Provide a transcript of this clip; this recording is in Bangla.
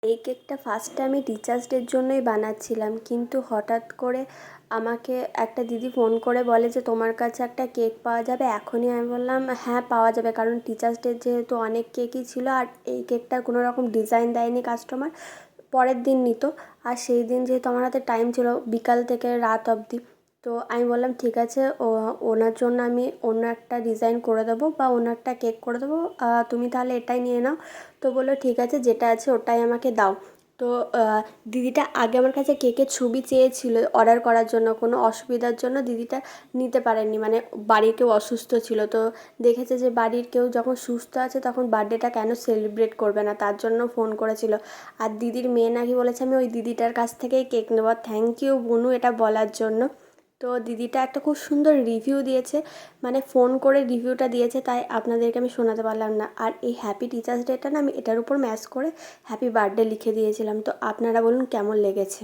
এই কেকটা ফার্স্টে আমি টিচার্স ডের জন্যই বানাচ্ছিলাম, কিন্তু হঠাৎ করে আমাকে একটা দিদি ফোন করে বলে যে তোমার কাছে একটা কেক পাওয়া যাবে এখনই। আমি বললাম হ্যাঁ পাওয়া যাবে, কারণ টিচার্স ডে যেহেতু অনেক কেকই ছিল আর এই কেকটার কোনো রকম ডিজাইন দেয়নি কাস্টমার, পরের দিন নিত। আর সেই দিন যেহেতু আমার হাতে টাইম ছিল বিকাল থেকে রাত অবধি, তো আমি বললাম ঠিক আছে ওনার জন্য আমি অন্য একটা ডিজাইন করে দেবো বা অন্য একটা কেক করে দেবো, তুমি তাহলে এটাই নিয়ে নাও। তো বললো ঠিক আছে যেটা আছে ওটাই আমাকে দাও। তো দিদিটা আগে আমার কাছে কেকের ছবি চেয়েছিল অর্ডার করার জন্য, কোনো অসুবিধার জন্য দিদিটা নিতে পারেননি, মানে বাড়ির কেউ অসুস্থ ছিল। তো দেখেছে যে বাড়ির কেউ যখন সুস্থ আছে তখন বার্থডেটা কেন সেলিব্রেট করবে না, তার জন্য ফোন করেছিল। আর দিদির মেয়ে নাকি বলেছে আমি ওই দিদিটার কাছ থেকেই কেক নেবো। থ্যাংক ইউ বনু এটা বলার জন্য। তো দিদিটা একটা খুব সুন্দর রিভিউ দিয়েছে, মানে ফোন করে রিভিউটা দিয়েছে, তাই আপনাদেরকে আমি শোনাতে পারলাম না। আর এই হ্যাপি টিচার্স ডেটা না আমি এটার উপর ম্যাচ করে হ্যাপি বার্থডে লিখে দিয়েছিলাম। তো আপনারা বলুন কেমন লেগেছে।